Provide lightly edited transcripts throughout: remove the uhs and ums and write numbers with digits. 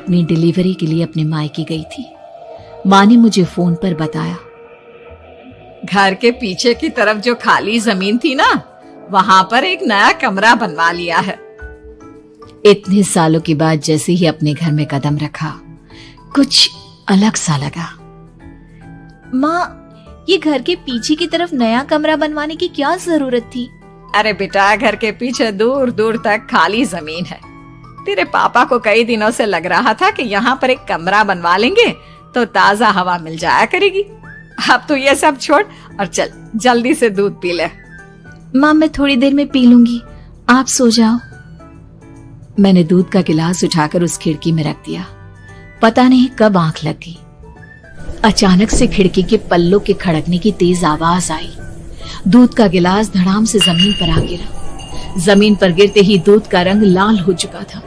अपनी डिलीवरी के लिए अपने मायके गई थी। माँ ने मुझे फोन पर बताया, घर के पीछे की तरफ जो खाली जमीन थी ना, वहां पर एक नया कमरा बनवा लिया है। इतने सालों के बाद जैसे ही अपने घर में कदम रखा, कुछ अलग सा लगा। माँ, ये घर के पीछे की तरफ नया कमरा बनवाने की क्या जरूरत थी? अरे बेटा, घर के पीछे दूर दूर तक खाली जमीन है। तेरे पापा को कई दिनों से लग रहा था कि यहाँ पर एक कमरा बनवा लेंगे तो ताजा हवा मिल जाया करेगी। अब तो ये सब छोड़ और चल जल्दी से दूध पी ले। माँ, मैं थोड़ी देर में पी लूंगी, आप सो जाओ। मैंने दूध का गिलास उठाकर उस खिड़की में रख दिया। पता नहीं कब आंख लग गई। अचानक से खिड़की के पल्लों के खड़कने की तेज आवाज आई। दूध का गिलास धड़ाम से जमीन पर आ गिरा। जमीन पर गिरते ही दूध का रंग लाल हो चुका था।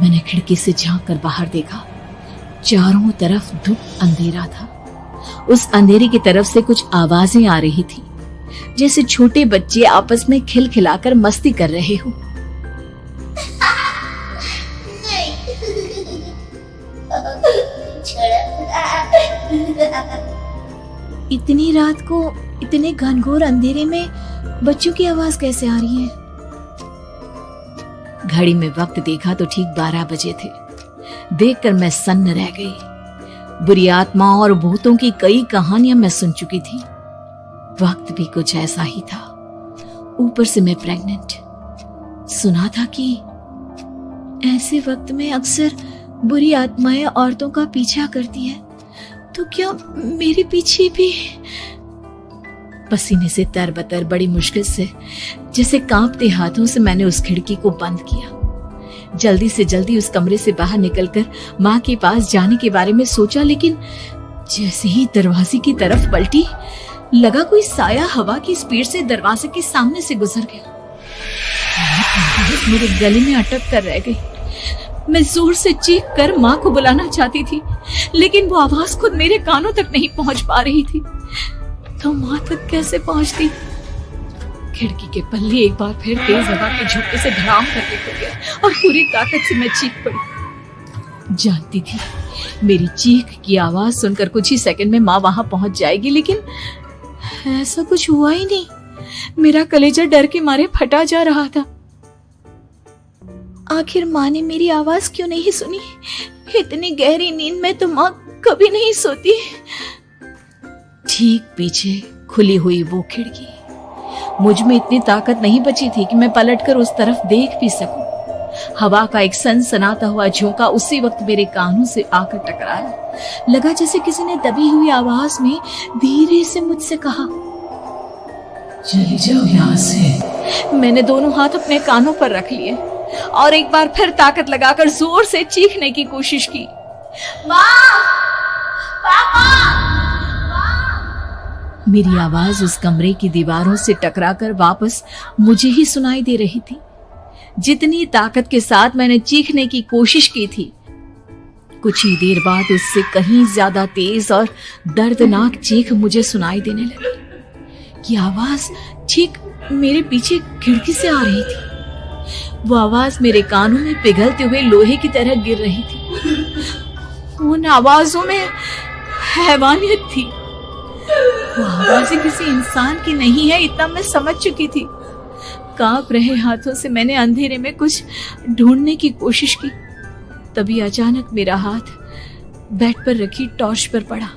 मैंने खिड़की से झांक कर बाहर देखा। चारों तरफ धूप अंधेरा था। उस अंधेरे की तरफ से कुछ आवाजें आ रही थी, जैसे छोटे बच्चे आपस में खिलखिलाकर मस्ती कर रहे हो। इतनी रात को इतने घनघोर अंधेरे में बच्चों की आवाज कैसे आ रही है? घड़ी में वक्त देखा तो ठीक 12 बजे थे। देखकर मैं सन्न रह गई। बुरी आत्माओं और भूतों की कई कहानियां मैं सुन चुकी थी। वक्त भी कुछ ऐसा ही था। ऊपर से मैं प्रेग्नेंट। सुना था कि ऐसे वक्त में अक्सर बुरी आत्माएं औरतों का पीछा करती है, तो क्या मेरे पीछे भी? पसीने से तरबतर बड़ी मुश्किल से, जैसे कांपते हाथों से मैंने उस खिड़की को बंद किया। जल्दी से जल्दी उस कमरे से बाहर निकलकर माँ के पास जाने के बारे में सोचा, लेकिन जैसे ही दरवाजे की तरफ पलटी, लगा कोई साया हवा की स्पीड से दरवाजे के सामने से गुजर गया। मेरे गले में अटक कर रह गई। मैं जोर से चीख कर माँ को बुलाना चाहती थी, लेकिन वो आवाज खुद मेरे कानों तक नहीं पहुंच पा रही थी। तो माँ तक कैसे पहुंचती? खिड़की के पल्ले एक बार फिर तेज हवा के झोंके से धड़ाम करके खुल गया और पूरी ताकत से मैं चीख पड़ी। जानती थी मेरी चीख की आवाज सुनकर कुछ ही सेकंड में माँ वहां पहुंच जाएगी, लेकिन ऐसा कुछ हुआ ही नहीं। मेरा कलेजा डर के मारे फटा जा रहा था। आखिर माँ ने मेरी आवाज क्यों नहीं सुनी? इतनी गहरी नींद में तो माँ कभी नहीं सोती। ठीक पीछे खुली हुई वो खिड़की। मुझ में इतनी ताकत नहीं बची थी कि मैं पलटकर उस तरफ देख भी सकूं। हवा का एक सनसनाता हुआ झोंका उसी वक्त मेरे कानों से आकर टकराया। लगा जैसे किसी ने दबी हुई आवाज में धीरे से मुझसे कहा, चली जाओ यहाँ से। मैंने दोनों हाथ अपने कानों पर रख लिए और एक बार फिर ताकत लगाकर जोर से चीखने की कोशिश की। माँ! पापा! मेरी आवाज उस कमरे की दीवारों से टकराकर वापस मुझे ही सुनाई दे रही थी। जितनी ताकत के साथ मैंने चीखने की कोशिश की थी, कुछ ही देर बाद उससे कहीं ज्यादा तेज और दर्दनाक चीख मुझे सुनाई देने लगी। ये आवाज ठीक मेरे पीछे खिड़की से आ रही थी। वो आवाज मेरे कानों में पिघलते हुए लोहे की तरह गिर रही थी। उन आवाजों में हैवानियत थी। वो आवाजें किसी इंसान की नहीं है, इतना मैं समझ चुकी थी। कांप रहे हाथों से मैंने अंधेरे में कुछ ढूंढने की कोशिश की। तभी अचानक मेरा हाथ बेड पर रखी टॉर्च पर पड़ा।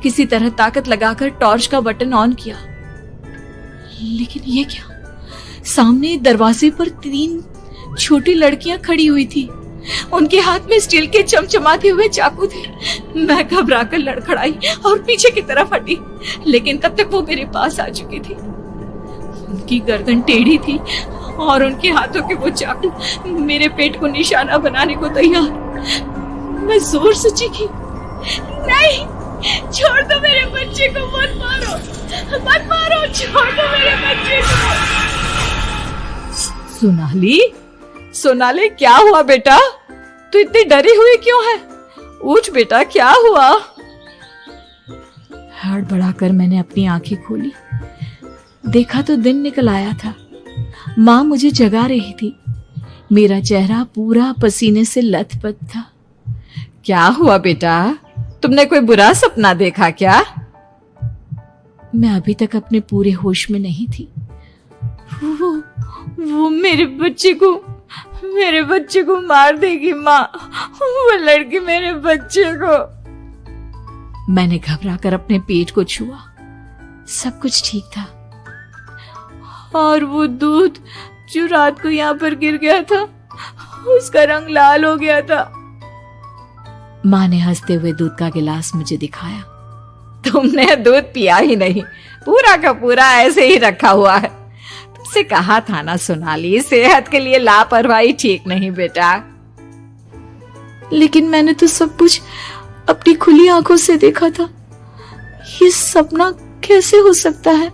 किसी तरह ताकत लगाकर टॉर्च का बटन ऑन किया, लेकिन ये क्या? सामने दरवाजे पर 3 छोटी लड़कियां खड़ी हुई थी। उनके हाथ में स्टील के चमचमाते हुए चाकू थे। मैं घबराकर लड़खड़ाई और पीछे की तरफ हटी, लेकिन तब तक वो मेरे पास आ चुकी थी। उनकी गर्दन टेढ़ी थी और उनके हाथों के वो चाकू मेरे पेट को निशाना बनाने को तैयार। मैं जोर से चीखी, नहीं, छोड़ दो मेरे बच्चे को, मत मारो, मत मारो, छोड़ दो मेरे बच्चे को। सोनाली, क्या हुआ बेटा? तू इतनी डरी हुई क्यों है? उठ बेटा, क्या हुआ? हड़बड़ाकर मैंने अपनी आंखें खोली। देखा तो दिन निकल आया था। माँ मुझे जगा रही थी। मेरा चेहरा पूरा पसीने से लथपथ था। क्या हुआ बेटा, तुमने कोई बुरा सपना देखा क्या? मैं अभी तक अपने पूरे होश में नहीं थी। वो मेरे बच्चे को मार देगी माँ। वो लड़की मेरे बच्चे को। मैंने घबराकर अपने पेट को छुआ। सब कुछ ठीक था। और वो दूध जो रात को यहाँ पर गिर गया था, उसका रंग लाल हो गया था। माँ ने हंसते हुए दूध का गिलास मुझे दिखाया। तुमने दूध पिया ही नहीं, पूरा का पूरा ऐसे ही रखा हुआ है। तुमसे कहा था ना सोनाली, सेहत के लिए लापरवाही ठीक नहीं बेटा। लेकिन मैंने तो सब कुछ अपनी खुली आंखों से देखा था। ये सपना कैसे हो सकता है?